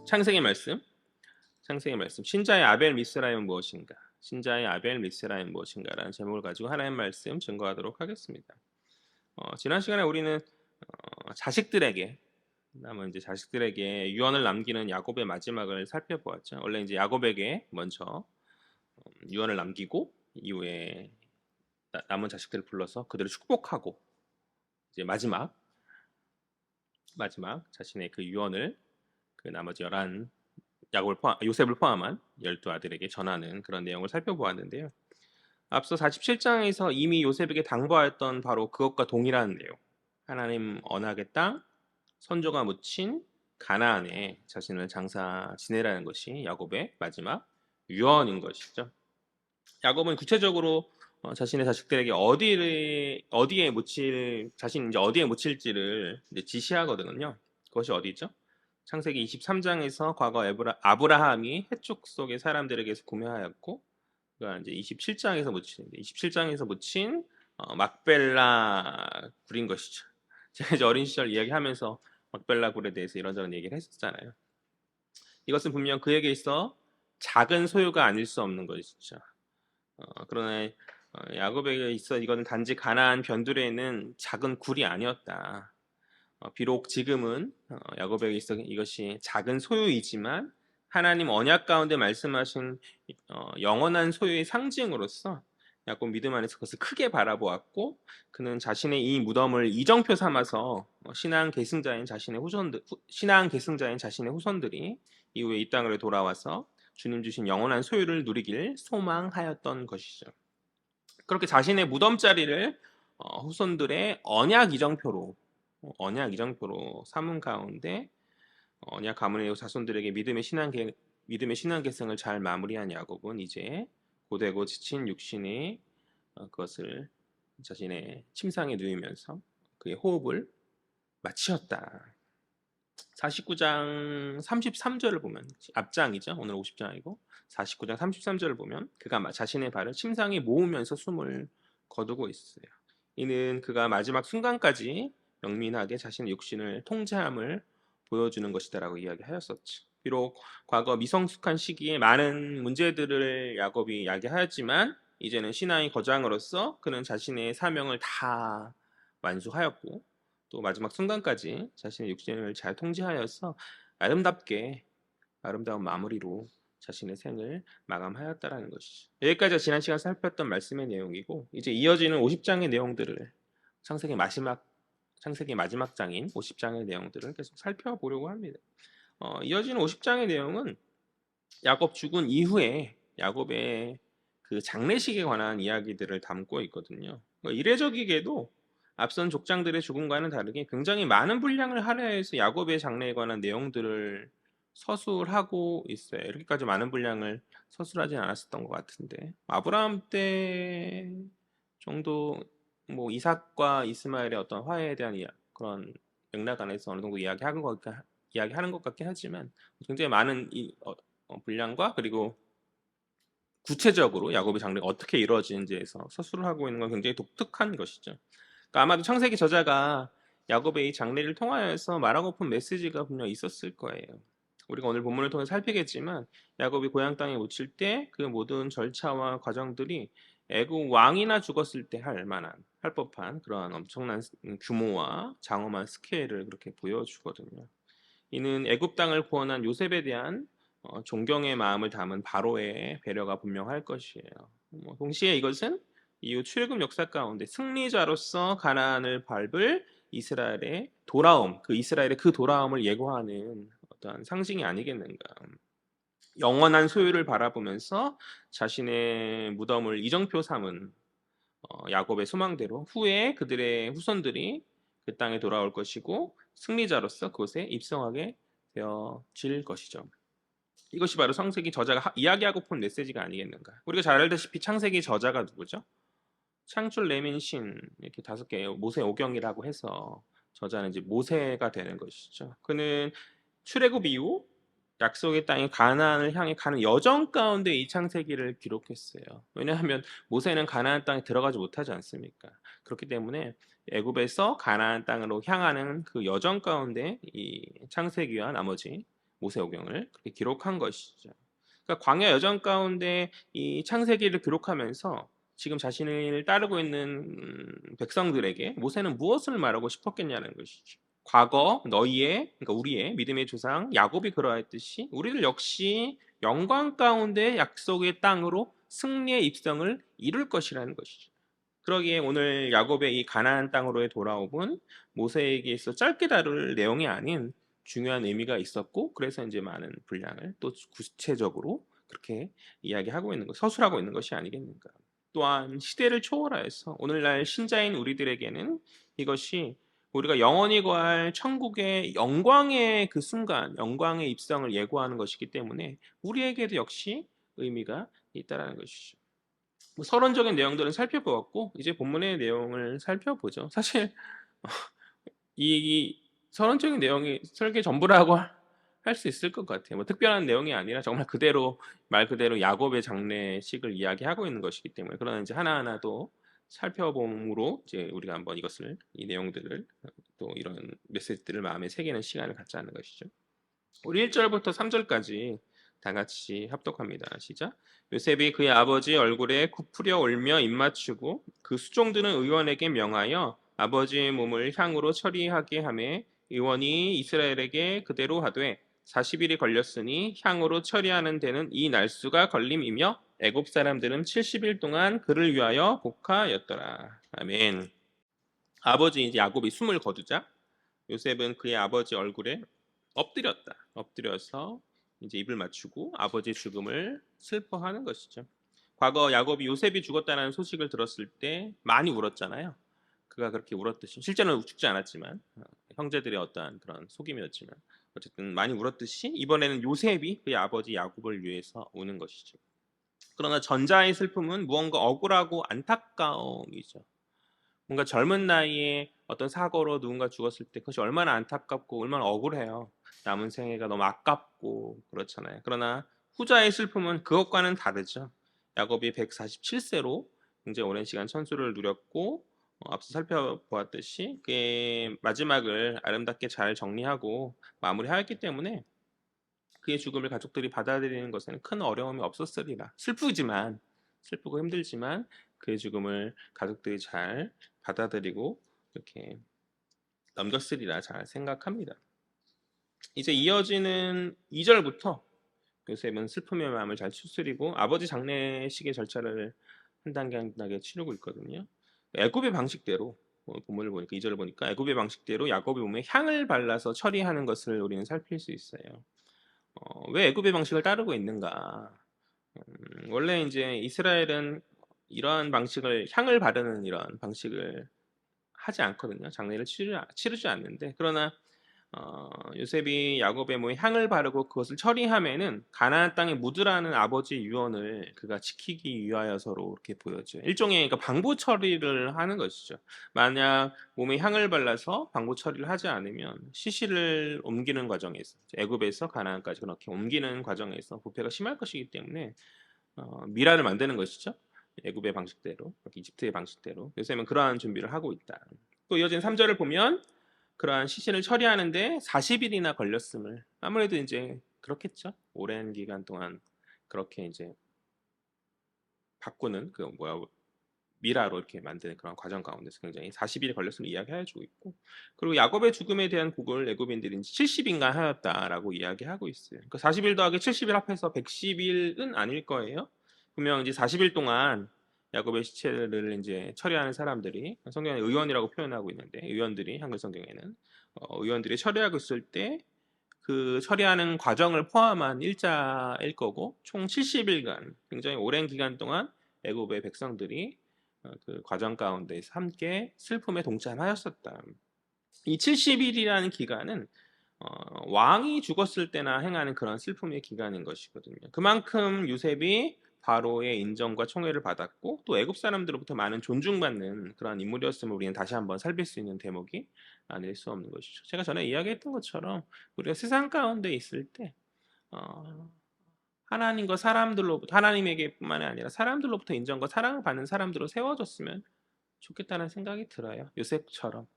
창세기 말씀, 창세기 말씀. 신자의 아벨 미스라임은 무엇인가? 신자의 아벨 미스라임은 무엇인가라는 제목을 가지고 하나님 말씀 증거하도록 하겠습니다. 지난 시간에 우리는 자식들에게 남은 이제 자식들에게 유언을 남기는 야곱의 마지막을 살펴보았죠. 원래 이제 야곱에게 먼저 유언을 남기고 이후에 남은 자식들을 불러서 그들을 축복하고 이제 마지막 자신의 그 유언을 그 나머지 요셉을 포함한 12아들에게 전하는 그런 내용을 살펴보았는데요. 앞서 47장에서 이미 요셉에게 당부하였던 바로 그것과 동일한 내용. 하나님 언약의 땅, 선조가 묻힌 가나안에 자신을 장사 지내라는 것이 야곱의 마지막 유언인 것이죠. 야곱은 구체적으로 자신의 자식들에게 자신이 이제 어디에 묻힐지를 이제 지시하거든요. 그것이 어디죠? 창세기 23장에서 과거 아브라함이 해쪽 속의 사람들에게서 구매하였고, 그가 이제 27장에서 묻힌 막벨라 굴인 것이죠. 제가 이제 어린 시절 이야기하면서 막벨라 굴에 대해서 이런저런 얘기를 했었잖아요. 이것은 분명 그에게 있어 작은 소유가 아닐 수 없는 것이죠. 그러나 야곱에게 있어 이거는 단지 가나안 변두리에는 작은 굴이 아니었다. 비록 지금은 야곱에게 있어 이것이 작은 소유이지만 하나님 언약 가운데 말씀하신 영원한 소유의 상징으로서 야곱 믿음 안에서 그것을 크게 바라보았고, 그는 자신의 이 무덤을 이정표 삼아서 신앙 계승자인 자신의 후손들이 이후에 이 땅으로 돌아와서 주님 주신 영원한 소유를 누리길 소망하였던 것이죠. 그렇게 자신의 무덤자리를 후손들의 언약 이정표로 삼은 가운데 언약 가문의 자손들에게 믿음의 신앙 계승을 잘 마무리한 야곱은 이제 고되고 지친 육신이 그것을 자신의 침상에 누이면서 그의 호흡을 마치었다. 49장 33절을 보면, 앞장이죠. 오늘 50장이고 49장 33절을 보면 그가 자신의 발을 침상에 모으면서 숨을 거두고 있어요. 이는 그가 마지막 순간까지 영민하게 자신의 육신을 통제함을 보여주는 것이다라고 이야기하였었죠. 비록 과거 미성숙한 시기에 많은 문제들을 야곱이 이야기하였지만 이제는 신앙의 거장으로서 그는 자신의 사명을 다 완수하였고, 또 마지막 순간까지 자신의 육신을 잘 통제하여서 아름다운 마무리로 자신의 생을 마감하였다라는 것이죠. 여기까지가 지난 시간 살폈던 말씀의 내용이고, 이제 이어지는 50장의 내용들을 창세기 마지막 장인 50장의 내용들을 계속 살펴보려고 합니다. 이어지는 50장의 내용은 야곱 죽은 이후에 야곱의 그 장례식에 관한 이야기들을 담고 있거든요. 이례적이게도 앞선 족장들의 죽음과는 다르게 굉장히 많은 분량을 할애해서 야곱의 장래에 관한 내용들을 서술하고 있어요. 이렇게까지 많은 분량을 서술하진 않았었던 것 같은데, 아브라함 때 정도 이삭과 이스마엘의 어떤 화해에 대한 그런 맥락 안에서 어느 정도 이야기하는 것 같긴 하지만 굉장히 많은 분량과 그리고 구체적으로 야곱의 장래가 어떻게 이루어지는지에서 서술을 하고 있는 건 굉장히 독특한 것이죠. 그러니까 아마도 창세기 저자가 야곱의 이 장래를 통하여서 말하고픈 메시지가 분명 있었을 거예요. 우리가 오늘 본문을 통해 살피겠지만 야곱이 고향 땅에 묻힐 때 그 모든 절차와 과정들이 애굽 왕이나 죽었을 때 할 법한 그러한 엄청난 규모와 장엄한 스케일을 그렇게 보여주거든요. 이는 애굽 땅을 구원한 요셉에 대한 존경의 마음을 담은 바로의 배려가 분명할 것이에요. 동시에 이것은 이후 출애굽 역사 가운데 승리자로서 가나안을 밟을 이스라엘의 그 돌아옴을 예고하는 어떠한 상징이 아니겠는가. 영원한 소유를 바라보면서 자신의 무덤을 이정표 삼은 야곱의 소망대로 후에 그들의 후손들이 그 땅에 돌아올 것이고 승리자로서 그곳에 입성하게 되어질 것이죠. 이것이 바로 창세기 저자가 이야기하고픈 메시지가 아니겠는가. 우리가 잘 알다시피 창세기 저자가 누구죠? 창출 내민 신, 이렇게 5개의 모세 오경이라고 해서 저자는 이제 모세가 되는 것이죠. 그는 출애굽 이후 약속의 땅인 가나안을 향해 가는 여정 가운데 이 창세기를 기록했어요. 왜냐하면 모세는 가나안 땅에 들어가지 못하지 않습니까? 그렇기 때문에 애굽에서 가나안 땅으로 향하는 그 여정 가운데 이 창세기와 나머지 모세오경을 그렇게 기록한 것이죠. 그러니까 광야 여정 가운데 이 창세기를 기록하면서 지금 자신을 따르고 있는 백성들에게 모세는 무엇을 말하고 싶었겠냐는 것이죠. 과거 너희의, 그러니까 우리의 믿음의 조상 야곱이 그러했듯이 우리들 역시 영광 가운데 약속의 땅으로 승리의 입성을 이룰 것이라는 것이죠. 그러기에 오늘 야곱의 이 가나안 땅으로의 돌아옴은 모세에게 있어 짧게 다룰 내용이 아닌 중요한 의미가 있었고, 그래서 이제 많은 분량을 또 구체적으로 그렇게 이야기하고 있는 것, 서술하고 있는 것이 아니겠는가. 또한 시대를 초월하여서 오늘날 신자인 우리들에게는 이것이 우리가 영원히 거할 천국의 영광의 그 순간, 영광의 입성을 예고하는 것이기 때문에 우리에게도 역시 의미가 있다라는 것이죠. 뭐 서론적인 내용들은 살펴보았고 이제 본문의 내용을 살펴보죠. 사실 이 서론적인 내용이 설계 전부라고 할 수 있을 것 같아요. 뭐 특별한 내용이 아니라 정말 그대로 말 그대로 야곱의 장례식을 이야기하고 있는 것이기 때문에, 그러나 이제 하나하나 또 살펴봄으로 이제 우리가 한번 이것을, 이 내용들을, 또 이런 메시지들을 마음에 새기는 시간을 갖자는 것이죠. 우리 1절부터 3절까지 다 같이 합독합니다. 시작. 요셉이 그의 아버지 얼굴에 굽으려 울며 입맞추고 그 수종드는 의원에게 명하여 아버지의 몸을 향으로 처리하게 하매 의원이 이스라엘에게 그대로 하되 40일이 걸렸으니 향으로 처리하는 데는 이 날수가 걸림이며 애굽 사람들은 70일 동안 그를 위하여 복하였더라. 아멘. 아버지 이제 야곱이 숨을 거두자 요셉은 그의 아버지 얼굴에 엎드렸다. 엎드려서 이제 입을 맞추고 아버지의 죽음을 슬퍼하는 것이죠. 과거 야곱이 요셉이 죽었다는 소식을 들었을 때 많이 울었잖아요. 그가 그렇게 울었듯이, 실제는 죽지 않았지만 형제들의 어떠한 그런 속임이었지만 어쨌든 많이 울었듯이 이번에는 요셉이 그의 아버지 야곱을 위해서 우는 것이죠. 그러나 전자의 슬픔은 무언가 억울하고 안타까움이죠. 뭔가 젊은 나이에 어떤 사고로 누군가 죽었을 때 그것이 얼마나 안타깝고 얼마나 억울해요. 남은 생애가 너무 아깝고 그렇잖아요. 그러나 후자의 슬픔은 그것과는 다르죠. 야곱이 147세로 굉장히 오랜 시간 천수를 누렸고, 앞서 살펴보았듯이 그의 마지막을 아름답게 잘 정리하고 마무리하였기 때문에 그의 죽음을 가족들이 받아들이는 것에는 큰 어려움이 없었으리라. 슬프고 힘들지만 그의 죽음을 가족들이 잘 받아들이고 이렇게 넘겼으리라 잘 생각합니다. 이제 이어지는 2절부터 요셉은 슬픔의 마음을 잘 추스리고 아버지 장례식의 절차를 한 단계 한 단계 치르고 있거든요. 애굽의 방식대로, 본문을 보니까 2절을 보니까 애굽의 방식대로 야곱의 몸에 향을 발라서 처리하는 것을 우리는 살필 수 있어요. 왜 애굽의 방식을 따르고 있는가? 원래 이제 이스라엘은 이러한 방식을, 향을 바르는 이런 방식을 하지 않거든요. 장례를 치르지 않는데, 그러나 요셉이 야곱의 몸에 향을 바르고 그것을 처리하면은 가나안 땅에 묻으라는 아버지 유언을 그가 지키기 위하여서로 이렇게 보여져요. 일종의 그러니까 방부 처리를 하는 것이죠. 만약 몸에 향을 발라서 방부 처리를 하지 않으면 시신을 옮기는 과정에서, 애굽에서 가나안까지 그렇게 옮기는 과정에서 부패가 심할 것이기 때문에 미라를 만드는 것이죠. 애굽의 방식대로, 이집트의 방식대로. 요셉은 그러한 준비를 하고 있다. 또 이어진 3절을 보면 그러한 시신을 처리하는데 40일이나 걸렸음을, 아무래도 이제 그렇겠죠. 오랜 기간 동안 그렇게 이제 바꾸는 그 미라로 이렇게 만드는 그런 과정 가운데서 굉장히 40일이 걸렸음을 이야기해주고 있고, 그리고 야곱의 죽음에 대한 곡을 애굽인들이 70인가 하였다라고 이야기하고 있어요. 그 40일 더하기 70일 합해서 110일은 아닐 거예요. 분명 이제 40일 동안 야곱의 시체를 이제 처리하는 사람들이, 성경에 의원이라고 표현하고 있는데 의원들이, 한글 성경에는 의원들이 처리하고 있을 때 그 처리하는 과정을 포함한 일자일 거고, 총 70일간 굉장히 오랜 기간 동안 애굽의 백성들이 그 과정 가운데서 함께 슬픔에 동참하였었다. 이 70일이라는 기간은 왕이 죽었을 때나 행하는 그런 슬픔의 기간인 것이거든요. 그만큼 요셉이 바로의 인정과 총애를 받았고 또 애굽 사람들로부터 많은 존중받는 그런 인물이었음을 우리는 다시 한번 살필 수 있는 대목이 아닐 수 없는 것이죠. 제가 전에 이야기했던 것처럼 우리가 세상 가운데 있을 때 하나님과 사람들로부터, 하나님에게뿐만이 아니라 사람들로부터 인정과 사랑을 받는 사람들로 세워졌으면 좋겠다는 생각이 들어요. 요셉처럼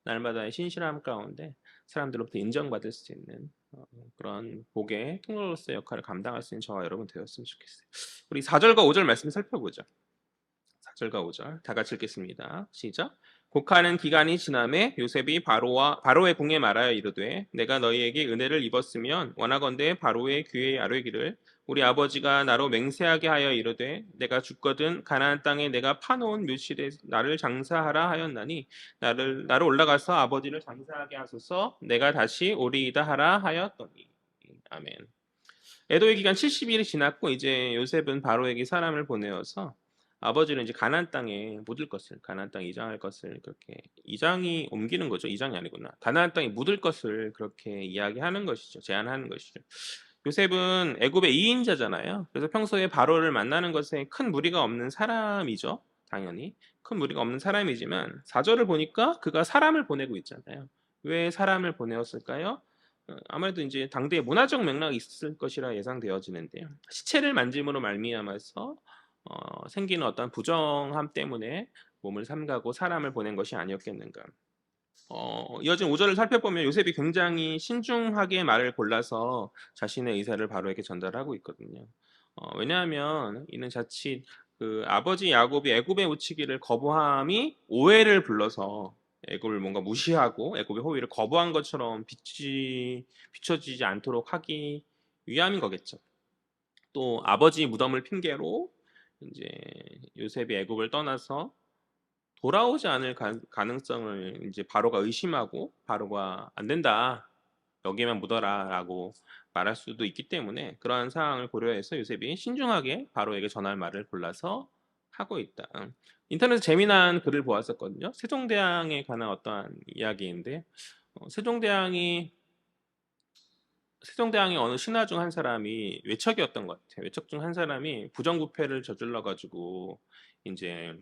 날마다의 신실함 가운데 사람들로부터 인정받을 수 있는 그런 복의 통로로서의 역할을 감당할 수 있는 저와 여러분 되었으면 좋겠어요. 우리 4절과 5절 말씀 살펴보죠. 4절과 5절 다 같이 읽겠습니다. 시작. 곡하는 기간이 지남에 요셉이 바로의 궁에 말하여 이르되 내가 너희에게 은혜를 입었으면 원하건대 바로의 귀에 아뢰기를 우리 아버지가 나로 맹세하게 하여 이르되 내가 죽거든 가나안 땅에 내가 파놓은 묘실에 나를 장사하라 하였나니 나로 올라가서 아버지를 장사하게 하소서 내가 다시 오리이다 하라 하였더니. 아멘. 애도의 기간 70일이 지났고 이제 요셉은 바로에게 사람을 보내어서 아버지는 이제 가나안 땅에 묻을 것을 가나안 땅에 이장할 것을 그렇게 이장이 옮기는 거죠. 이장이 아니구나. 가나안 땅에 묻을 것을 그렇게 이야기하는 것이죠. 제안하는 것이죠. 요셉은 애굽의 2인자잖아요. 그래서 평소에 바로를 만나는 것에 큰 무리가 없는 사람이죠. 당연히 큰 무리가 없는 사람이지만 4절을 보니까 그가 사람을 보내고 있잖아요. 왜 사람을 보내었을까요? 아무래도 이제 당대의 문화적 맥락이 있을 것이라 예상되어지는데요. 시체를 만짐으로 말미암아서 생기는 어떤 부정함 때문에 몸을 삼가고 사람을 보낸 것이 아니었겠는가. 이어진 5절을 살펴보면 요셉이 굉장히 신중하게 말을 골라서 자신의 의사를 바로에게 전달하고 있거든요. 왜냐하면 이는 자칫 그 아버지 야곱이 애굽에 묻히기를 거부함이 오해를 불러서 애굽을 뭔가 무시하고 애굽의 호의를 거부한 것처럼 비춰지지 않도록 하기 위함인 거겠죠. 또 아버지 무덤을 핑계로 이제 요셉이 애굽을 떠나서 돌아오지 않을 가능성을 이제 바로가 의심하고 바로가 안 된다. 여기만 묻어라라고 말할 수도 있기 때문에 그러한 상황을 고려해서 요셉이 신중하게 바로에게 전할 말을 골라서 하고 있다. 인터넷에 재미난 글을 보았었거든요. 세종대왕에 관한 어떠한 이야기인데 세종대왕의 어느 신하 중 한 사람이 외척이었던 것 같아요. 외척 중 한 사람이 부정부패를 저질러 가지고 이제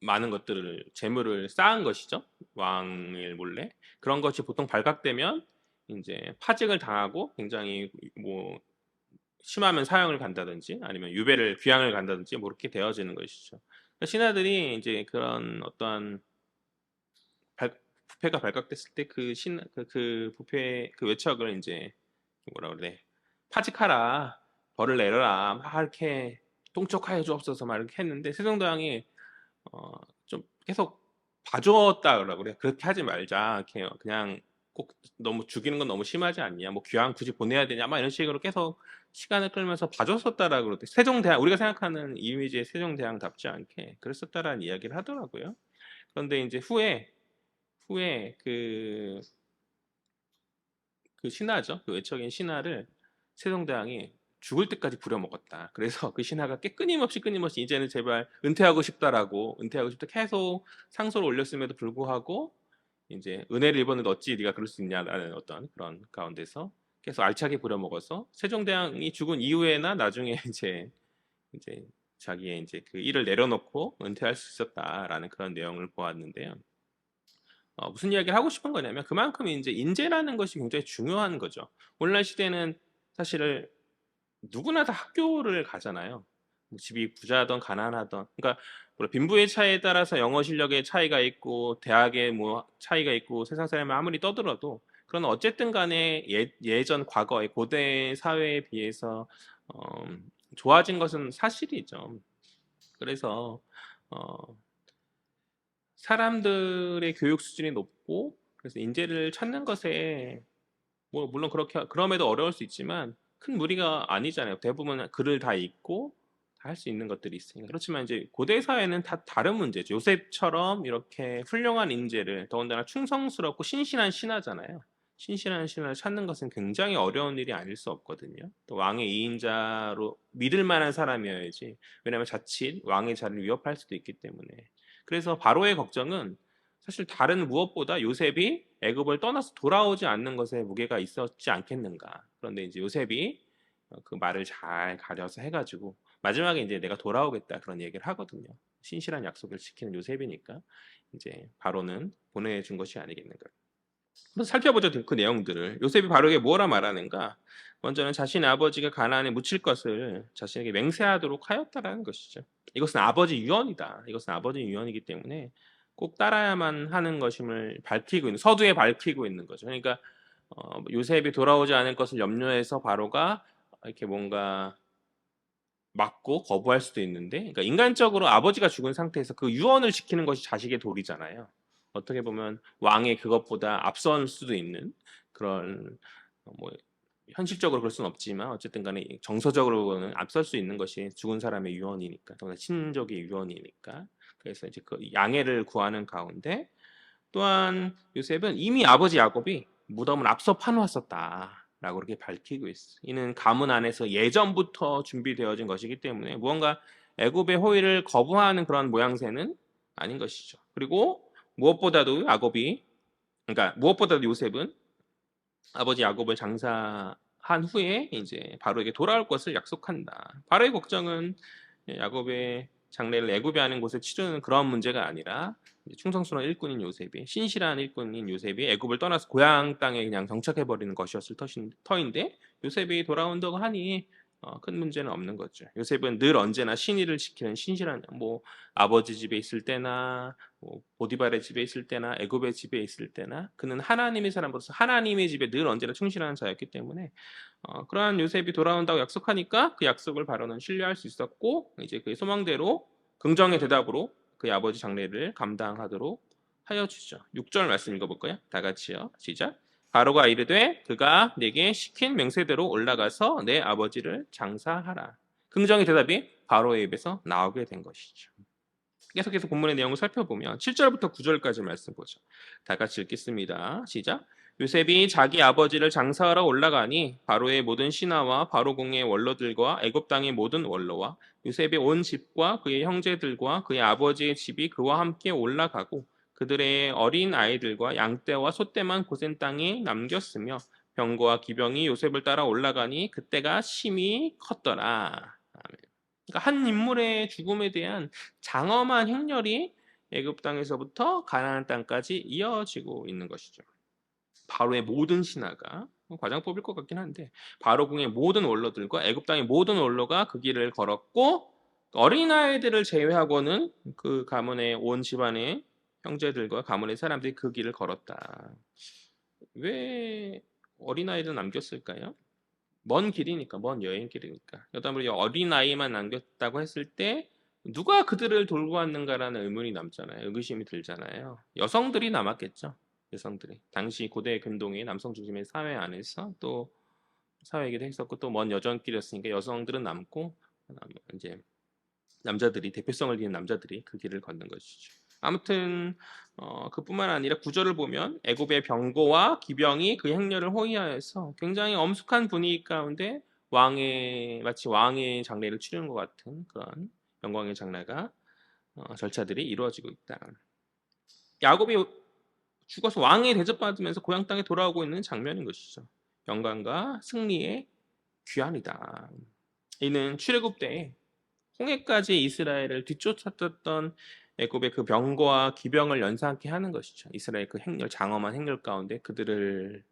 많은 것들을 재물을 쌓은 것이죠. 왕을 몰래. 그런 것이 보통 발각되면 이제 파직을 당하고 굉장히 뭐 심하면 사형을 간다든지 아니면 유배를 귀양을 간다든지 뭐 이렇게 되어지는 것이죠. 그러니까 신하들이 이제 그런 어떠한 부패가 발각됐을 때 그 부패 그 외척을 이제 뭐라 그래 파직하라 벌을 내려라 막 이렇게 통촉하여 주옵소서 막 이렇게 했는데 세종대왕이 좀 계속 봐줬다 그러고 그래 그렇게 하지 말자 이렇게 그냥 꼭 너무 죽이는 건 너무 심하지 않냐 뭐 귀양 굳이 보내야 되냐 막 이런 식으로 계속 시간을 끌면서 봐줬었다라고 그러대 세종대왕 우리가 생각하는 이미지의 세종대왕답지 않게 그랬었다라는 이야기를 하더라고요. 그런데 이제 후에 그 신하죠. 그 외척인 신하를 세종대왕이 죽을 때까지 부려먹었다. 그래서 그 신하가 끊임없이 이제는 제발 은퇴하고 싶다라고 은퇴하고 싶다 계속 상소를 올렸음에도 불구하고 이제 은혜를 입었는데 어찌 네가 그럴 수 있냐라는 어떤 그런 가운데서 계속 알차게 부려먹어서 세종대왕이 죽은 이후에나 나중에 이제 자기의 이제 그 일을 내려놓고 은퇴할 수 있었다라는 그런 내용을 보았는데요. 무슨 이야기를 하고 싶은 거냐면 그만큼 이제 인재라는 것이 굉장히 중요한 거죠. 오늘날 시대는 사실 누구나 다 학교를 가잖아요. 뭐 집이 부자든 가난하든 그러니까 빈부의 차이에 따라서 영어 실력의 차이가 있고 대학의 뭐 차이가 있고 세상 사람이 아무리 떠들어도 그런 어쨌든 간에 예전 과거의 고대 사회에 비해서 어, 좋아진 것은 사실이죠. 그래서 어, 사람들의 교육 수준이 높고 그래서 인재를 찾는 것에 뭐 물론 그렇게 그럼에도 어려울 수 있지만 큰 무리가 아니잖아요. 대부분 글을 다 읽고 다 할 수 있는 것들이 있으니까. 그렇지만 이제 고대 사회는 다 다른 문제죠. 요셉처럼 이렇게 훌륭한 인재를 더군다나 충성스럽고 신실한 신하잖아요. 신실한 신하를 찾는 것은 굉장히 어려운 일이 아닐 수 없거든요. 또 왕의 이인자로 믿을 만한 사람이어야지. 왜냐하면 자칫 왕의 자리를 위협할 수도 있기 때문에. 그래서 바로의 걱정은 사실 다른 무엇보다 요셉이 애굽을 떠나서 돌아오지 않는 것에 무게가 있었지 않겠는가. 그런데 이제 요셉이 그 말을 잘 가려서 해가지고 마지막에 이제 내가 돌아오겠다 그런 얘기를 하거든요. 신실한 약속을 지키는 요셉이니까 이제 바로는 보내준 것이 아니겠는가. 한번 살펴보죠 그 내용들을. 요셉이 바로에게 뭐라 말하는가. 먼저는 자신의 아버지가 가나안에 묻힐 것을 자신에게 맹세하도록 하였다라는 것이죠. 이것은 아버지 유언이다. 이것은 아버지 유언이기 때문에 꼭 따라야만 하는 것임을 밝히고 있는 서두에 밝히고 있는 거죠. 그러니까 요셉이 돌아오지 않을 것을 염려해서 바로가 이렇게 뭔가 막고 거부할 수도 있는데, 그러니까 인간적으로 아버지가 죽은 상태에서 그 유언을 지키는 것이 자식의 도리잖아요. 어떻게 보면 왕의 그것보다 앞선 수도 있는 그런 뭐 현실적으로 그럴 수는 없지만 어쨌든 간에 정서적으로는 앞설 수 있는 것이 죽은 사람의 유언이니까, 또는 친족의 유언이니까. 그래서 이제 그 양해를 구하는 가운데, 또한 요셉은 이미 아버지 야곱이 무덤을 앞서 파놓았었다라고 그렇게 밝히고 있어. 이는 가문 안에서 예전부터 준비되어진 것이기 때문에 무언가 애굽의 호의를 거부하는 그런 모양새는 아닌 것이죠. 그리고 무엇보다도 야곱이, 그러니까 무엇보다도 요셉은 아버지 야곱을 장사한 후에 이제 바로에게 돌아올 것을 약속한다. 바로의 걱정은 야곱의 장례를 애굽에 하는 곳에 치르는 그런 문제가 아니라, 충성스러운 일꾼인 요셉이, 신실한 일꾼인 요셉이 애굽을 떠나서 고향 땅에 그냥 정착해 버리는 것이었을 터인데, 요셉이 돌아온다고 하니 큰 문제는 없는 거죠. 요셉은 늘 언제나 신의를 지키는 신실한, 뭐 아버지 집에 있을 때나 뭐 보디발의 집에 있을 때나 애굽의 집에 있을 때나 그는 하나님의 사람으로서 하나님의 집에 늘 언제나 충실한 자였기 때문에 그러한 요셉이 돌아온다고 약속하니까 그 약속을 바로는 신뢰할 수 있었고, 이제 그의 소망대로 긍정의 대답으로 그의 아버지 장례를 감당하도록 하여 주죠. 6절 말씀 읽어볼까요? 다 같이요. 시작. 바로가 이르되 그가 내게 시킨 맹세대로 올라가서 내 아버지를 장사하라. 긍정의 대답이 바로의 입에서 나오게 된 것이죠. 계속해서 본문의 내용을 살펴보면 7절부터 9절까지 말씀 보죠. 다 같이 읽겠습니다. 시작. 요셉이 자기 아버지를 장사하러 올라가니 바로의 모든 신하와 바로궁의 원로들과 애굽 땅의 모든 원로와 요셉의 온 집과 그의 형제들과 그의 아버지의 집이 그와 함께 올라가고 그들의 어린 아이들과 양떼와 소떼만 고센 땅에 남겼으며 병거와 기병이 요셉을 따라 올라가니 그때가 심히 컸더라. 아멘. 그러니까 한 인물의 죽음에 대한 장엄한 행렬이 애굽 땅에서부터 가나안 땅까지 이어지고 있는 것이죠. 바로의 모든 신하가, 과장법일 것 같긴 한데, 바로 궁의 모든 원로들과 애굽 땅의 모든 원로가 그 길을 걸었고, 어린아이들을 제외하고는 그 가문의 온 집안의 형제들과 가문의 사람들이 그 길을 걸었다. 왜 어린아이들 남겼을까요? 먼 길이니까, 먼 여행길이니까. 여담으로 어린아이만 남겼다고 했을 때 누가 그들을 돌보 왔는가라는 의문이 남잖아요. 의구심이 들잖아요. 여성들이 남았겠죠. 여성들이. 당시 고대 근동의 남성 중심의 사회 안에서 또 사회이기도 했었고, 또 먼 여정길이었으니까 여성들은 남고 이제 남자들이, 대표성을 띠는 남자들이 그 길을 걷는 것이죠. 아무튼 그뿐만 아니라 구절을 보면 애굽의 병거와 기병이 그 행렬을 호위하여서 굉장히 엄숙한 분위기 가운데 마치 왕의 장례를 치르는 것 같은 그런 영광의 장례가 절차들이 이루어지고 있다. 야곱이 죽어서 왕에 대접받으면서 고향 땅에 돌아오고 있는 장면인 것이죠. 영광과 승리의 귀환이다. 이는 출애굽 때에 홍해까지 이스라엘을 뒤쫓았던 애굽의 그 병거와 기병을 연상케 하는 것이죠. 이스라엘 그 행렬, 장엄한 행렬 가운데 그들을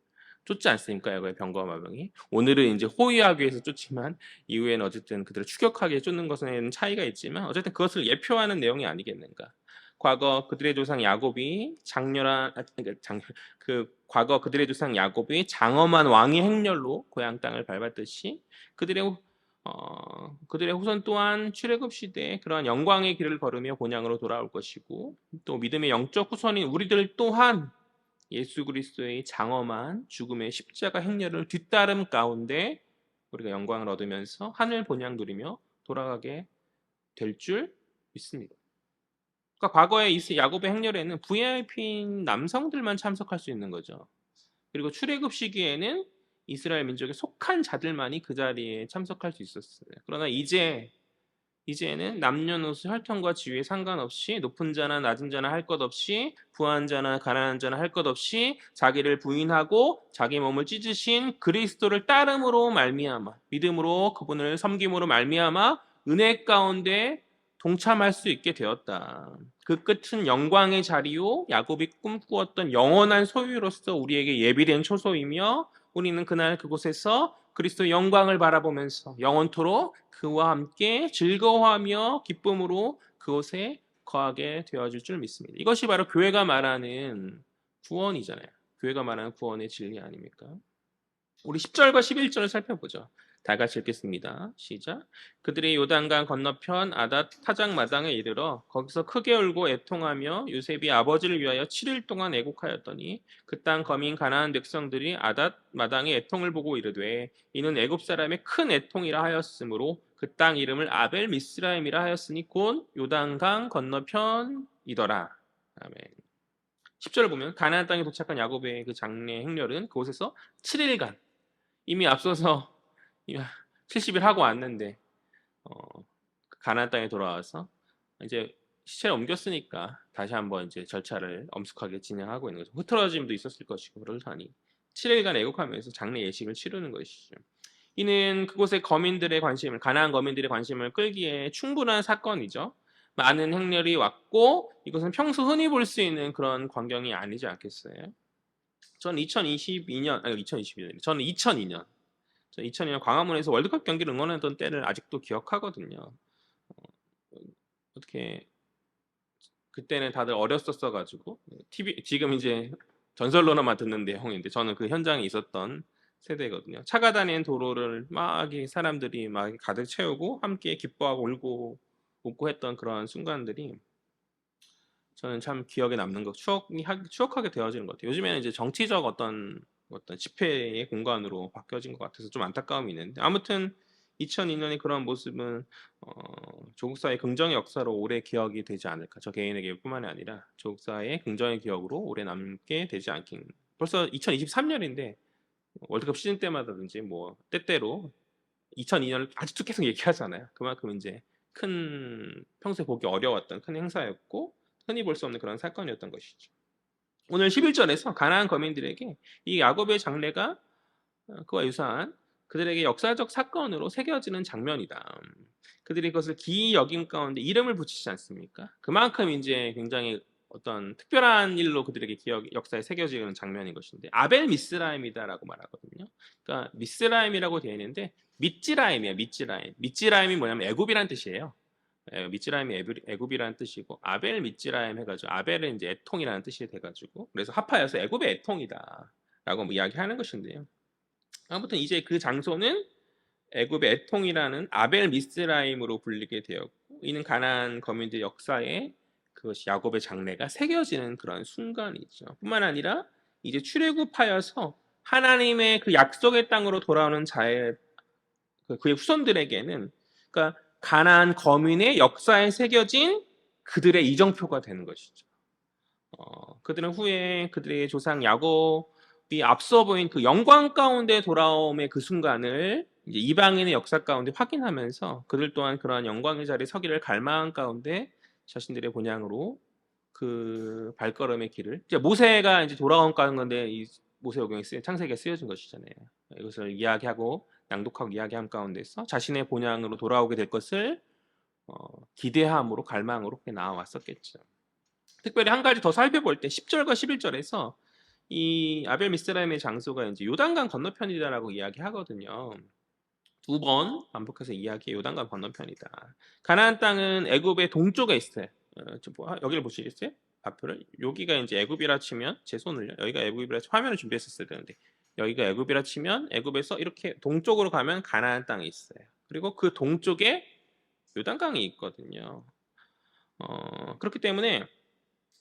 쫓지 않습니까? 애굽의 병거와 마병이. 오늘은 이제 호위하기 위해서 쫓지만 이후에는 어쨌든 그들을 추격하기 위해 쫓는 것에는 차이가 있지만 어쨌든 그것을 예표하는 내용이 아니겠는가. 과거 그들의 조상 야곱이 과거 그들의 조상 야곱이 장엄한 왕의 행렬로 고향 땅을 밟았듯이 그들의 후손 또한 출애굽 시대에 그러한 영광의 길을 걸으며 본향으로 돌아올 것이고, 또 믿음의 영적 후손인 우리들 또한 예수 그리스도의 장엄한 죽음의 십자가 행렬을 뒤따름 가운데 우리가 영광을 얻으면서 하늘 본향 누리며 돌아가게 될 줄 믿습니다. 그러니까 과거의 야곱의 행렬에는 VIP인 남성들만 참석할 수 있는 거죠. 그리고 출애굽 시기에는 이스라엘 민족에 속한 자들만이 그 자리에 참석할 수 있었어요. 그러나 이제는 남녀노소 혈통과 지위에 상관없이 높은 자나 낮은 자나 할 것 없이 부한 자나 가난한 자나 할 것 없이 자기를 부인하고 자기 몸을 찢으신 그리스도를 따름으로 말미암아, 믿음으로 그분을 섬김으로 말미암아 은혜 가운데 동참할 수 있게 되었다. 그 끝은 영광의 자리요 야곱이 꿈꾸었던 영원한 소유로서 우리에게 예비된 초소이며, 우리는 그날 그곳에서 그리스도의 영광을 바라보면서 영원토록 그와 함께 즐거워하며 기쁨으로 그곳에 거하게 되어질 줄 믿습니다. 이것이 바로 교회가 말하는 구원이잖아요. 교회가 말하는 구원의 진리 아닙니까? 우리 10절과 11절을 살펴보죠. 다 같이 읽겠습니다. 시작. 그들이 요단강 건너편 아닷 타작 마당에 이르러 거기서 크게 울고 애통하며 요셉이 아버지를 위하여 7일 동안 애곡하였더니 그 땅 거민 가나안 백성들이 아닷 마당의 애통을 보고 이르되 이는 애굽 사람의 큰 애통이라 하였으므로 그 땅 이름을 아벨 미스라임이라 하였으니 곧 요단강 건너편이더라. 아멘. 10절을 보면 가나안 땅에 도착한 야곱의 그 장례 행렬은 그곳에서 7일간 이미 앞서서 70일 하고 왔는데 가나안 땅에 돌아와서 이제 시체를 옮겼으니까 다시 한번 이제 절차를 엄숙하게 진행하고 있는 거죠. 흐트러짐도 있었을 것이고 그러하니 7일간 애국하면서 장례 예식을 치르는 것이죠. 이는 그곳의 거민들의 관심을 가나안 거민들의 관심을 끌기에 충분한 사건이죠. 많은 행렬이 왔고 이것은 평소 흔히 볼 수 있는 그런 광경이 아니지 않겠어요? 저는 2022년 아니 2022년 저는 2002년 광화문에서 월드컵 경기를 응원했던 때를 아직도 기억하거든요. 어떻게 그때는 다들 어렸었어가지고 TV 지금 이제 전설로나만 듣는 내용인데 저는 그 현장에 있었던 세대거든요. 차가 다니는 도로를 막 사람들이 막 가득 채우고 함께 기뻐하고 울고 웃고 했던 그런 순간들이 저는 참 기억에 남는 거 추억하게 되어지는 것 같아요. 요즘에는 이제 정치적 어떤 집회의 공간으로 바뀌어진 것 같아서 좀 안타까움이 있는데 아무튼 2002년의 그런 모습은 조국 사회의 긍정의 역사로 오래 기억이 되지 않을까. 저 개인에게뿐만이 아니라 조국 사회의 긍정의 기억으로 오래 남게 되지 않긴. 벌써 2023년인데 월드컵 시즌 때마다든지 뭐 때때로 2002년을 아직도 계속 얘기하잖아요. 그만큼 이제 큰 평소에 보기 어려웠던 큰 행사였고 흔히 볼 수 없는 그런 사건이었던 것이죠. 오늘 11절에서 가나안 거민들에게 이 야곱의 장례가 그와 유사한 그들에게 역사적 사건으로 새겨지는 장면이다. 그들이 그것을 기이 여김 가운데 이름을 붙이지 않습니까? 그만큼 이제 굉장히 어떤 특별한 일로 그들에게 역사에 새겨지는 장면인 것인데 아벨 미스라임이다라고 말하거든요. 그러니까 미스라임이라고 되어 있는데 미찌라임이에요. 미찌라임. 미찌라임이 뭐냐면 애굽이란 뜻이에요. 미츠라임이 애굽이라는 뜻이고 아벨 미츠라임 해가지고 아벨은 이제 애통이라는 뜻이 돼가지고 그래서 합하여서 애굽의 애통이다라고 이야기하는 것인데요. 아무튼 이제 그 장소는 애굽의 애통이라는 아벨 미스라임으로 불리게 되었고 이는 가나안 거민들 역사에 그것이 야곱의 장래가 새겨지는 그런 순간이죠. 뿐만 아니라 이제 출애굽하여서 하나님의 그 약속의 땅으로 돌아오는 자의 그의 후손들에게는 그러니까 가나안 거민의 역사에 새겨진 그들의 이정표가 되는 것이죠. 그들은 후에 그들의 조상 야곱이 앞서 보인 그 영광 가운데 돌아옴의 그 순간을 이제 이방인의 역사 가운데 확인하면서 그들 또한 그러한 영광의 자리에 서기를 갈망한 가운데 자신들의 본향으로 그 발걸음의 길을 이제 모세가 이제 돌아온 가운데 이 모세오경에 창세기에 쓰여진 것이잖아요. 이것을 이야기하고 낭독하고 이야기함 가운데서 자신의 본향으로 돌아오게 될 것을 기대함으로 갈망으로 나와왔었겠죠. 특별히 한 가지 더 살펴볼 때 10절과 11절에서 이 아벨 미스라임의 장소가 이제 요단강 건너편이다라고 이야기하거든요. 두 번 반복해서 이야기해 요단강 건너편이다. 가나안 땅은 애굽의 동쪽에 있어요. 여기를 보시겠어요? 좌표를 여기가 이제 애굽이라 치면 제 손을요. 여기가 애굽이라 화면을 준비했었어야 되는데 여기가 애굽이라 치면 애굽에서 이렇게 동쪽으로 가면 가나안 땅이 있어요. 그리고 그 동쪽에 요단강이 있거든요. 그렇기 때문에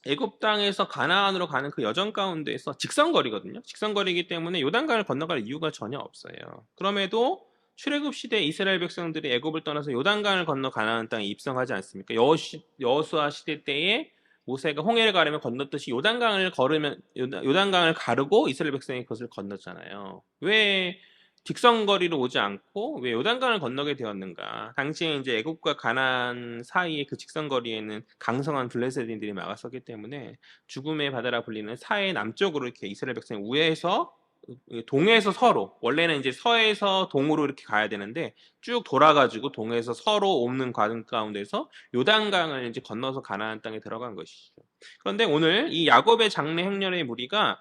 애굽 땅에서 가나안으로 가는 그 여정 가운데에서 직선거리거든요. 직선거리이기 때문에 요단강을 건너갈 이유가 전혀 없어요. 그럼에도 출애굽 시대 이스라엘 백성들이 애굽을 떠나서 요단강을 건너 가나안 땅에 입성하지 않습니까? 여호수아 시대 때에 모세가 홍해를 가르며 건넜듯이 요단강을 가르고 이스라엘 백성이 그것을 건넜잖아요. 왜 직선거리로 오지 않고 왜 요단강을 건너게 되었는가? 당시에 이제 애굽과 가나안 사이의 그 직선거리에는 강성한 블레셋인들이 막았었기 때문에 죽음의 바다라 불리는 사해 남쪽으로 이렇게 이스라엘 백성이 우에서 동에서 서로 원래는 이제 서에서 동으로 이렇게 가야 되는데 쭉 돌아가지고 동에서 서로 옵는 과정 가운데서 요단강을 이제 건너서 가나안 땅에 들어간 것이죠. 그런데 오늘 이 야곱의 장례 행렬의 무리가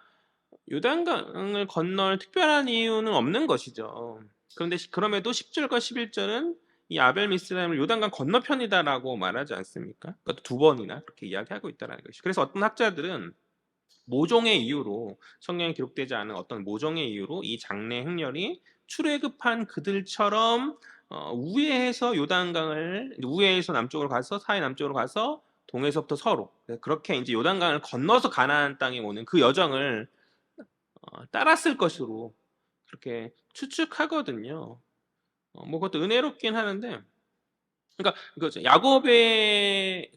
요단강을 건널 특별한 이유는 없는 것이죠. 그런데 그럼에도 10절과 11절은 이 아벨 미스라임을 요단강 건너편이다라고 말하지 않습니까? 그것도 두 번이나 그렇게 이야기하고 있다는 것이죠. 그래서 어떤 학자들은 모종의 이유로 성경에 기록되지 않은 어떤 모종의 이유로 이 장래 행렬이 출애굽한 그들처럼 우회해서 요단강을 우회해서 남쪽으로 가서 사해 남쪽으로 가서 동에서부터 서로 그렇게 이제 요단강을 건너서 가나안 땅에 오는 그 여정을 따랐을 것으로 그렇게 추측하거든요. 뭐 그것도 은혜롭긴 하는데, 그러니까 그거죠. 야곱의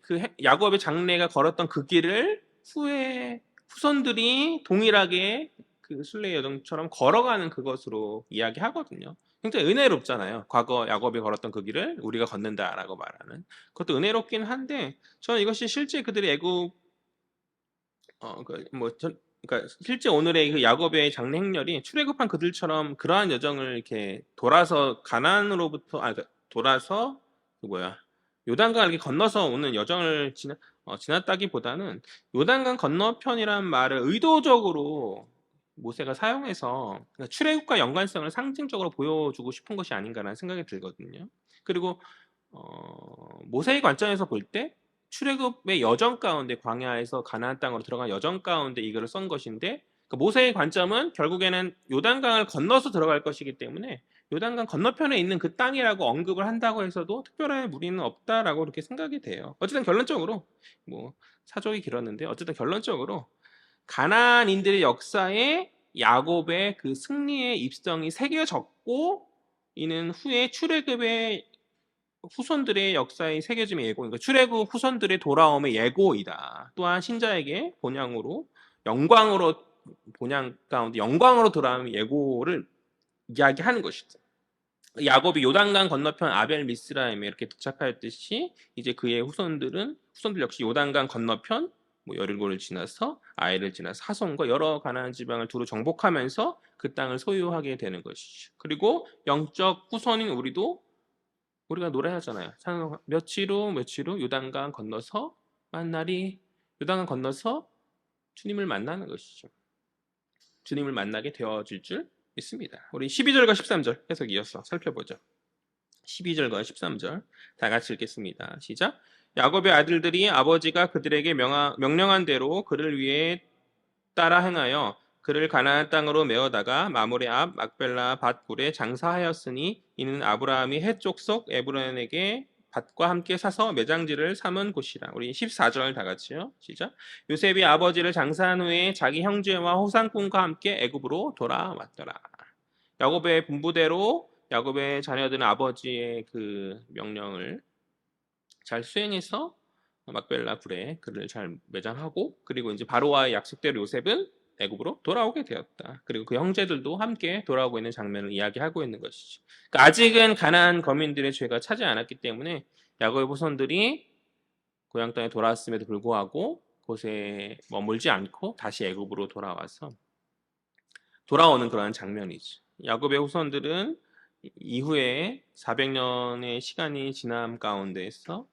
장래가 걸었던 그 길을 후에 후손들이 동일하게 그 순례 여정처럼 걸어가는 그것으로 이야기하거든요. 굉장히 은혜롭잖아요. 과거 야곱이 걸었던 그 길을 우리가 걷는다라고 말하는 그것도 은혜롭긴 한데, 저는 이것이 실제 그들의 애굽 그러니까 실제 오늘의 그 야곱의 장래 행렬이 출애굽한 그들처럼 그러한 여정을 이렇게 돌아서 가나안으로부터 그러니까 돌아서 그 뭐야 요단강을 이렇게 건너서 오는 여정을 지났다기보다는 요단강 건너편이란 말을 의도적으로 모세가 사용해서 그러니까 출애굽과 연관성을 상징적으로 보여주고 싶은 것이 아닌가라는 생각이 들거든요. 그리고 모세의 관점에서 볼 때 출애굽의 여정 가운데 광야에서 가나안 땅으로 들어간 여정 가운데 이거를 쓴 것인데, 그 모세의 관점은 결국에는 요단강을 건너서 들어갈 것이기 때문에 요단강 건너편에 있는 그 땅이라고 언급을 한다고 해서도 특별한 무리는 없다라고 그렇게 생각이 돼요. 어쨌든 결론적으로 뭐 사족이 길었는데 어쨌든 결론적으로 가나안인들의 역사에 야곱의 그 승리의 입성이 새겨졌고, 이는 후에 출애굽의 후손들의 역사에 새겨짐의 예고, 그러니까 출애굽 후손들의 돌아옴의 예고이다. 또한 신자에게 영광으로 본향 가운데 영광으로 돌아오는 예고를 이야기하는 것이죠. 야곱이 요단강 건너편 아벨 미스라임에 이렇게 도착하였듯이 이제 그의 후손들 역시 요단강 건너편 뭐 여리고를 지나서 아이를 지나서 하손과 여러 가나안 지방을 두루 정복하면서 그 땅을 소유하게 되는 것이죠. 그리고 영적 후손인 우리가 노래하잖아요. 며칠 후 요단강 건너서 요단강 건너서 주님을 만나는 것이죠. 주님을 만나게 되어질 줄 믿습니다. 우리 12절과 13절 해석 이어서 살펴보죠. 12절과 13절 다 같이 읽겠습니다. 시작. 야곱의 아들들이 아버지가 그들에게 명령한 대로 그를 위해 따라 행하여 그를 가나안 땅으로 메어다가 마므레 앞 막벨라 밭굴에 장사하였으니 이는 아브라함이 헷 족속 에브론에게 밭과 함께 사서 매장지를 삼은 곳이라. 우리 14절 다 같이요. 시작. 요셉이 아버지를 장사한 후에 자기 형제와 호상꾼과 함께 애굽으로 돌아왔더라. 야곱의 분부대로 야곱의 자녀들은 아버지의 그 명령을 잘 수행해서 막벨라 굴에 그를 잘 매장하고, 그리고 이제 바로와의 약속대로 요셉은 애굽으로 돌아오게 되었다. 그리고 그 형제들도 함께 돌아오고 있는 장면을 이야기하고 있는 것이죠. 그러니까 아직은 가나안 거민들의 죄가 차지 않았기 때문에 야곱의 후손들이 고향 땅에 돌아왔음에도 불구하고 그곳에 머물지 않고 다시 애굽으로 돌아오는 그러한 장면이죠. 야곱의 후손들은 이후에 400년의 시간이 지남 가운데에서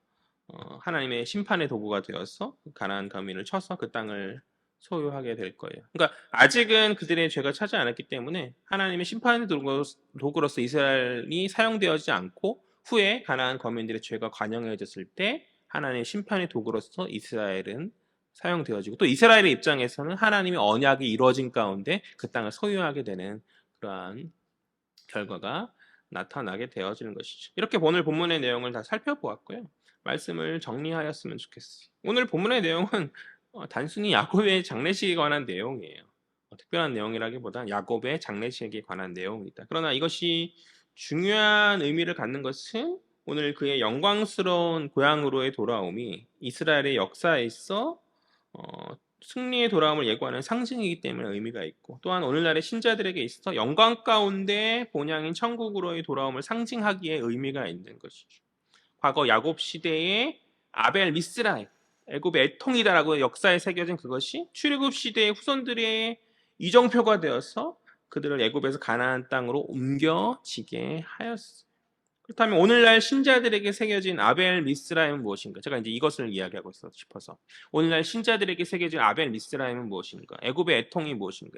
하나님의 심판의 도구가 되어서 가나안 거민을 쳐서 그 땅을 소유하게 될 거예요. 그러니까 아직은 그들의 죄가 차지 않았기 때문에 하나님의 심판의 도구로서 이스라엘이 사용되어지지 않고, 후에 가나안 거민들의 죄가 관영해졌을 때 하나님의 심판의 도구로서 이스라엘은 사용되어지고, 또 이스라엘의 입장에서는 하나님의 언약이 이루어진 가운데 그 땅을 소유하게 되는 그러한 결과가 나타나게 되어지는 것이죠. 이렇게 오늘 본문의 내용을 다 살펴보았고요. 말씀을 정리하였으면 좋겠어요. 오늘 본문의 내용은 단순히 야곱의 장례식에 관한 내용이에요. 특별한 내용이라기보다 야곱의 장례식에 관한 내용이다. 그러나 이것이 중요한 의미를 갖는 것은 오늘 그의 영광스러운 고향으로의 돌아옴이 이스라엘의 역사에 있어 승리의 돌아옴을 예고하는 상징이기 때문에 의미가 있고, 또한 오늘날의 신자들에게 있어서 영광 가운데 본향인 천국으로의 돌아옴을 상징하기에 의미가 있는 것이죠. 과거 야곱 시대의 아벨 미스라임, 애굽의 애통이다라고 역사에 새겨진 그것이 출애굽 시대의 후손들의 이정표가 되어서 그들을 애굽에서 가나안 땅으로 옮겨지게 하였어요. 그렇다면 오늘날 신자들에게 새겨진 아벨 미스라임은 무엇인가? 제가 이제 이것을 이야기하고 싶어서 오늘날 신자들에게 새겨진 아벨 미스라임은 무엇인가? 애굽의 애통이 무엇인가?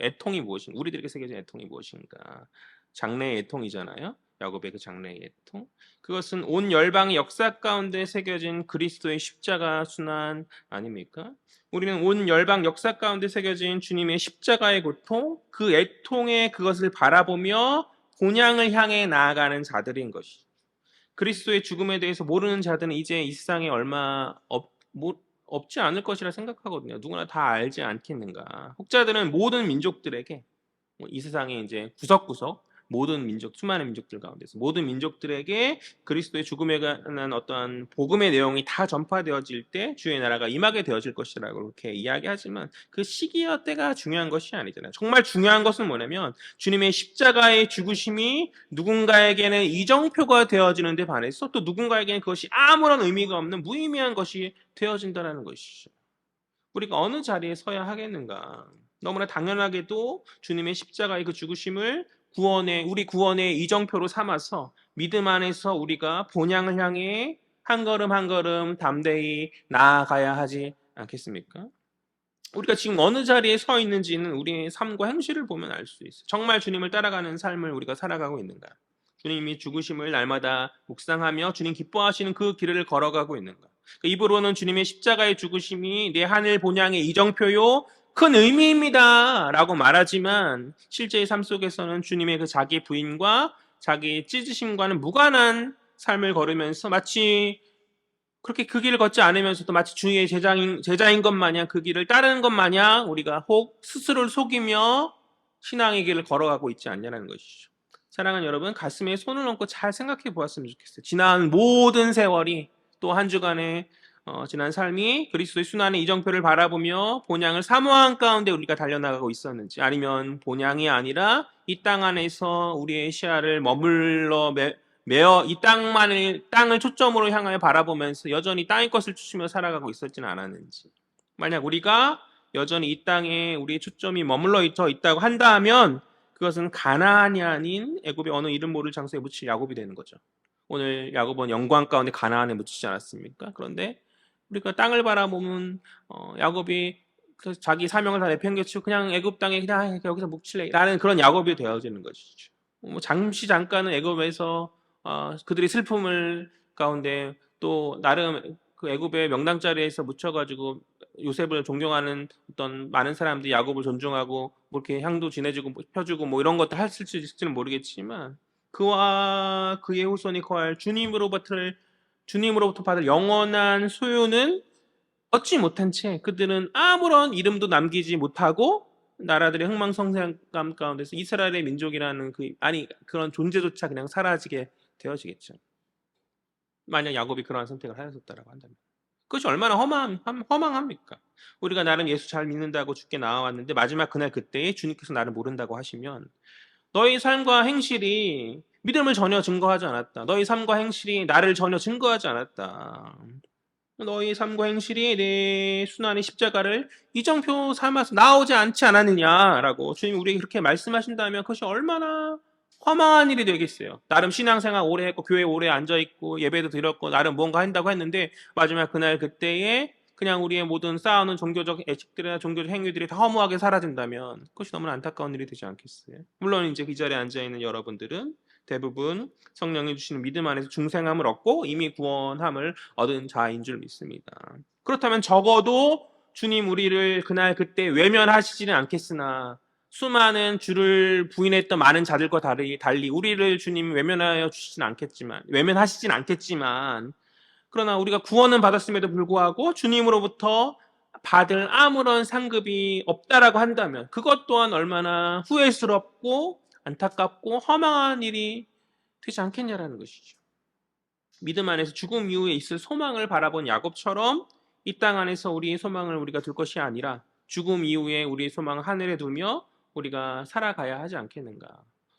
우리들에게 새겨진 애통이 무엇인가? 장래의 애통이잖아요. 야곱의 그 장래의 애통. 그것은 온 열방의 역사 가운데 새겨진 그리스도의 십자가 순환 아닙니까? 우리는 온 열방 역사 가운데 새겨진 주님의 십자가의 고통, 그 애통의 그것을 바라보며 본향을 향해 나아가는 자들인 것이죠. 그리스도의 죽음에 대해서 모르는 자들은 이제 이 세상에 얼마 없지 않을 것이라 생각하거든요. 누구나 다 알지 않겠는가. 혹자들은 모든 민족들에게 이 세상에 이제 구석구석 모든 민족, 수많은 민족들 가운데서 모든 민족들에게 그리스도의 죽음에 관한 어떠한 복음의 내용이 다 전파되어질 때 주의 나라가 임하게 되어질 것이라고 그렇게 이야기하지만 그 시기와 때가 중요한 것이 아니잖아요. 정말 중요한 것은 뭐냐면 주님의 십자가의 죽으심이 누군가에게는 이정표가 되어지는 데 반해서 또 누군가에게는 그것이 아무런 의미가 없는 무의미한 것이 되어진다는 것이죠. 우리가 어느 자리에 서야 하겠는가. 너무나 당연하게도 주님의 십자가의 그 죽으심을 우리 구원의 이정표로 삼아서 믿음 안에서 우리가 본향을 향해 한 걸음 한 걸음 담대히 나아가야 하지 않겠습니까? 우리가 지금 어느 자리에 서 있는지는 우리의 삶과 행실을 보면 알 수 있어요. 정말 주님을 따라가는 삶을 우리가 살아가고 있는가? 주님이 죽으심을 날마다 묵상하며 주님 기뻐하시는 그 길을 걸어가고 있는가? 입으로는 주님의 십자가의 죽으심이 내 하늘 본향의 이정표요 큰 의미입니다 라고 말하지만 실제의 삶 속에서는 주님의 그 자기 부인과 자기 찢으심과는 무관한 삶을 걸으면서 마치 그렇게 그 길을 걷지 않으면서도 마치 주의 제자인 것 마냥 그 길을 따르는 것 마냥 우리가 혹 스스로를 속이며 신앙의 길을 걸어가고 있지 않냐는 것이죠. 사랑하는 여러분, 가슴에 손을 얹고 잘 생각해 보았으면 좋겠어요. 지난 모든 세월이 또 한 주간의 지난 삶이 그리스도의 순환의 이정표를 바라보며 본향을 사모한 가운데 우리가 달려나가고 있었는지, 아니면 본향이 아니라 이 땅 안에서 우리의 시야를 머물러 매어 이 땅을 초점으로 향하여 바라보면서 여전히 땅의 것을 추추며 살아가고 있었지는 않았는지, 만약 우리가 여전히 이 땅에 우리의 초점이 머물러 있다고 한다면 그것은 가나안이 아닌 애굽의 어느 이름 모를 장소에 묻힐 야곱이 되는 거죠. 오늘 야곱은 영광 가운데 가나안에 묻히지 않았습니까? 그런데 우리가 땅을 바라보면 야곱이 자기 사명을 다 내팽개치고 그냥 애굽 땅에 그냥 여기서 묵힐래 라는 그런 야곱이 되어지는 것이죠. 잠깐은 애굽에서 그들이 슬픔을 가운데 또 나름 그 애굽의 명당 자리에서 묻혀가지고 요셉을 존경하는 어떤 많은 사람들이 야곱을 존중하고 뭐 이렇게 향도 지내주고 펴주고 뭐 이런 것도 했을지 있을지는 모르겠지만 그와 그의 후손이 거할 주님으로부터 받을 영원한 소유는 얻지 못한 채 그들은 아무런 이름도 남기지 못하고 나라들의 흥망성쇠감 가운데서 이스라엘의 민족이라는 그런 존재조차 그냥 사라지게 되어지겠죠. 만약 야곱이 그러한 선택을 하였었다라고 한다면 그것이 얼마나 허망합니까? 우리가 나름 예수 잘 믿는다고 주께 나와왔는데 마지막 그날 그때에 주님께서 나를 모른다고 하시면 너희 삶과 행실이 믿음을 전혀 증거하지 않았다. 너희 삶과 행실이 나를 전혀 증거하지 않았다. 너희 삶과 행실이 내 순환의 십자가를 이정표 삼아서 나오지 않지 않았느냐라고 주님이 우리에게 그렇게 말씀하신다면 그것이 얼마나 허망한 일이 되겠어요. 나름 신앙생활 오래 했고 교회 오래 앉아있고 예배도 드렸고 나름 뭔가 한다고 했는데 마지막 그날 그때에 그냥 우리의 모든 쌓아놓은 종교적 애식들이나 종교적 행위들이 다 허무하게 사라진다면 그것이 너무나 안타까운 일이 되지 않겠어요? 물론 이제 그 자리에 앉아있는 여러분들은 대부분 성령이 주시는 믿음 안에서 중생함을 얻고 이미 구원함을 얻은 자인 줄 믿습니다. 그렇다면 적어도 주님 우리를 그날 그때 외면하시지는 않겠으나 수많은 주를 부인했던 많은 자들과 달리 우리를 주님 외면하시진 않겠지만 그러나 우리가 구원은 받았음에도 불구하고 주님으로부터 받을 아무런 상급이 없다라고 한다면 그것 또한 얼마나 후회스럽고 안타깝고 허망한 일이 되지 않겠냐라는 것이죠. 믿음 안에서 죽음 이후에 있을 소망을 바라본 야곱처럼 이 땅 안에서 우리의 소망을 우리가 둘 것이 아니라 죽음 이후에 우리의 소망을 하늘에 두며 우리가 살아가야 하지 않겠는가.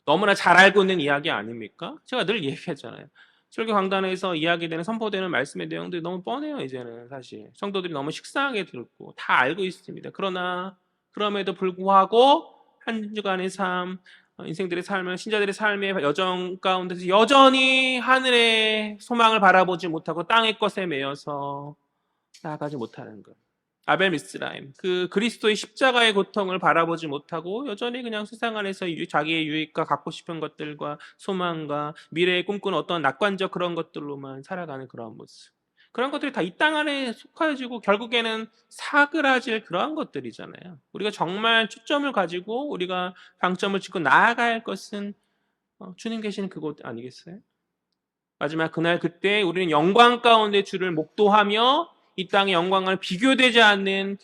너무나 잘 알고 있는 이야기 아닙니까? 제가 늘 얘기했잖아요. 설교 강단에서 이야기되는 선포되는 말씀의 내용들이 너무 뻔해요. 이제는 사실 성도들이 너무 식상하게 듣고 다 알고 있습니다. 그러나 그럼에도 불구하고 한 주간의 삶, 인생들의 삶을 신자들의 삶의 여정 가운데서 여전히 하늘의 소망을 바라보지 못하고 땅의 것에 매여서 나아가지 못하는 것. 아벨 미스라임, 그 그리스도의 십자가의 고통을 바라보지 못하고 여전히 그냥 세상 안에서 자기의 유익과 갖고 싶은 것들과 소망과 미래에 꿈꾸는 어떤 낙관적 그런 것들로만 살아가는 그런 모습. 그런 것들이 다 이 땅 안에 속해지고 결국에는 사그라질 그러한 것들이잖아요. 우리가 정말 초점을 가지고 우리가 방점을 찍고 나아가야 할 것은 주님 계시는 그곳 아니겠어요? 마지막 그날 그때 우리는 영광 가운데 주를 목도하며 이 땅의 영광을 비교되지 않는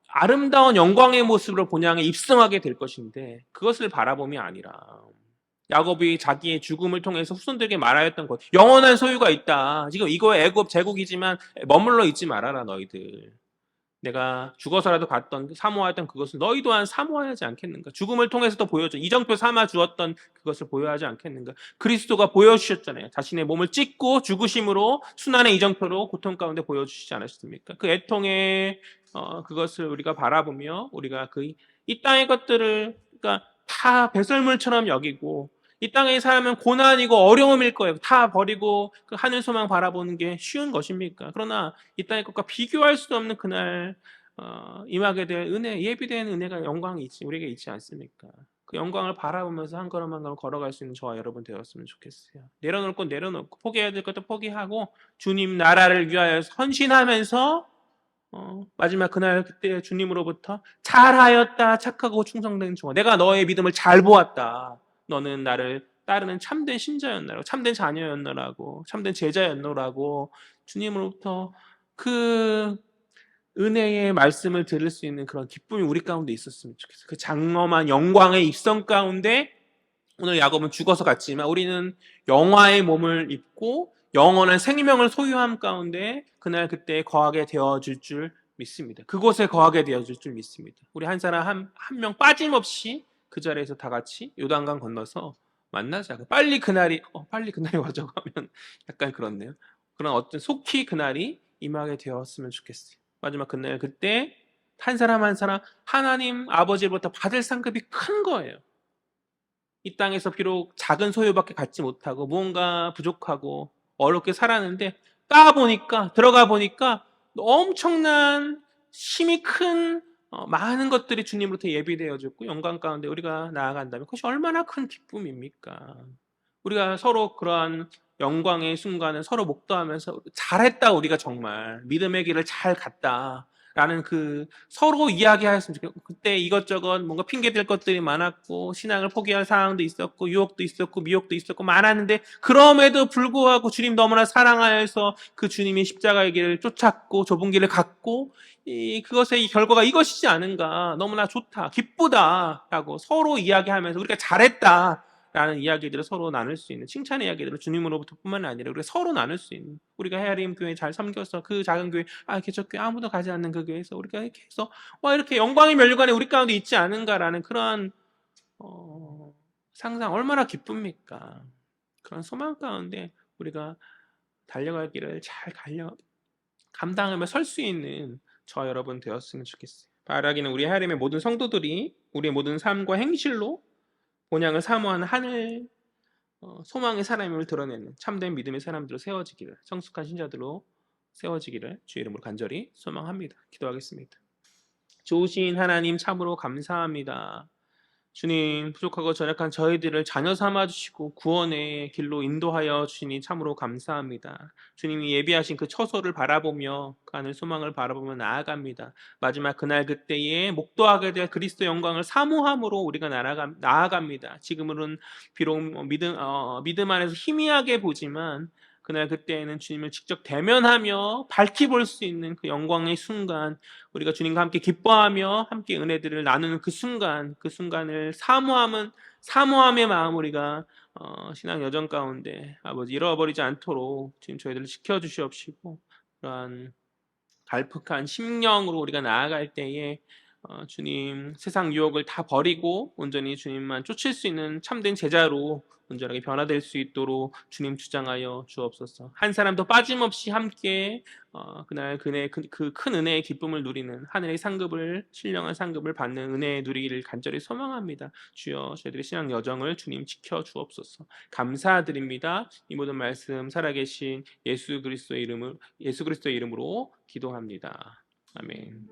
아름다운 영광의 모습으로 본향에 입성하게 될 것인데 그것을 바라봄이 아니라 야곱이 자기의 죽음을 통해서 후손들에게 말하였던 것, 영원한 소유가 있다. 지금 이거 애굽 제국이지만 머물러 있지 말아라 너희들. 내가 죽어서라도 갔던 사모하였던 그것을 너희 또한 사모하지 않겠는가? 죽음을 통해서도 보여줘. 이정표 삼아 주었던 그것을 보여하지 않겠는가? 그리스도가 보여주셨잖아요. 자신의 몸을 찢고 죽으심으로 순환의 이정표로 고통 가운데 보여주시지 않으셨습니까? 그 애통의 그것을 우리가 바라보며 우리가 그 이 땅의 것들을 그러니까 다 배설물처럼 여기고 이 땅에 살면 고난이고 어려움일 거예요. 다 버리고 그 하늘 소망 바라보는 게 쉬운 것입니까? 그러나 이 땅의 것과 비교할 수 없는 그날 임하게 될 은혜, 예비된 은혜가 영광이 우리에게 있지 않습니까? 그 영광을 바라보면서 한 걸음 한 걸음 걸어갈 수 있는 저와 여러분 되었으면 좋겠어요. 내려놓을 건 내려놓고 포기해야 될 것도 포기하고 주님 나라를 위하여 헌신하면서 마지막 그날 그때 주님으로부터 잘하였다 착하고 충성된 종아 내가 너의 믿음을 잘 보았다. 너는 나를 따르는 참된 신자였노라고 참된 자녀였노라고 참된 제자였노라고 주님으로부터 그 은혜의 말씀을 들을 수 있는 그런 기쁨이 우리 가운데 있었으면 좋겠어요. 그 장엄한 영광의 입성 가운데 오늘 야곱은 죽어서 갔지만 우리는 영화의 몸을 입고 영원한 생명을 소유함 가운데 그날 그때 거하게 되어질 줄 믿습니다. 그곳에 거하게 되어질 줄 믿습니다. 우리 한 사람 한 명 빠짐없이 그 자리에서 다 같이 요단강 건너서 만나자. 빨리 그날이 와자고 하면 약간 그렇네요. 그런 어떤 속히 그날이 임하게 되었으면 좋겠어요. 마지막 그날 그때 한 사람 한 사람 하나님 아버지로부터 받을 상급이 큰 거예요. 이 땅에서 비록 작은 소유밖에 갖지 못하고 무언가 부족하고 어렵게 살았는데 들어가 보니까 엄청난 힘이 큰 많은 것들이 주님으로부터 예비되어졌고 영광 가운데 우리가 나아간다면 그것이 얼마나 큰 기쁨입니까? 우리가 서로 그러한 영광의 순간을 서로 목도하면서 잘했다 우리가 정말 믿음의 길을 잘 갔다 라는 그 서로 이야기하였으면 좋겠고 그때 이것저것 뭔가 핑계댈 것들이 많았고 신앙을 포기할 상황도 있었고 유혹도 있었고 미혹도 있었고 많았는데 그럼에도 불구하고 주님 너무나 사랑하여서 그 주님이 십자가의 길을 쫓았고 좁은 길을 갔고 그것의 결과가 이것이지 않은가 너무나 좋다 기쁘다라고 서로 이야기하면서 우리가 잘했다 라는 이야기들을 서로 나눌 수 있는 칭찬의 이야기들을 주님으로부터 뿐만 아니라 우리가 서로 나눌 수 있는 우리가 헤아림 교회 잘 섬겨서 그 작은 교회 개척교회 아무도 가지 않는 그 교회에서 우리가 이렇게 해서 이렇게 영광의 면류관에 우리 가운데 있지 않은가라는 그런 상상 얼마나 기쁩니까? 그런 소망 가운데 우리가 달려갈 길을 잘 감당하며 설 수 있는 저 여러분 되었으면 좋겠어요. 바라기는 우리 하나님의 모든 성도들이 우리의 모든 삶과 행실로 본향을 사모하는 하늘 소망의 사람임을 드러내는 참된 믿음의 사람들로 세워지기를 성숙한 신자들로 세워지기를 주의 이름으로 간절히 소망합니다. 기도하겠습니다. 좋으신 하나님 참으로 감사합니다. 주님 부족하고 전역한 저희들을 자녀 삼아주시고 구원의 길로 인도하여 주시니 참으로 감사합니다. 주님이 예비하신 그 처소를 바라보며 그 하늘 소망을 바라보며 나아갑니다. 마지막 그날 그때에 목도하게 될 그리스도 영광을 사모함으로 우리가 나아갑니다. 지금으로는 비록 믿음 안에서 희미하게 보지만 그날 그때에는 주님을 직접 대면하며 밝히 볼 수 있는 그 영광의 순간 우리가 주님과 함께 기뻐하며 함께 은혜들을 나누는 그 순간을 사모함의 마음 우리가 신앙 여정 가운데 아버지 잃어버리지 않도록 지금 저희들을 지켜주시옵시고 그러한 갈폭한 심령으로 우리가 나아갈 때에 주님 세상 유혹을 다 버리고 온전히 주님만 쫓을 수 있는 참된 제자로 온전하게 변화될 수 있도록 주님 주장하여 주옵소서. 한 사람도 빠짐없이 함께 그날 그 큰 은혜의 기쁨을 누리는 하늘의 상급을 신령한 상급을 받는 은혜 누리기를 간절히 소망합니다. 주여 저희들의 신앙 여정을 주님 지켜 주옵소서. 감사드립니다. 이 모든 말씀 살아계신 예수 그리스도의 이름으로 기도합니다. 아멘.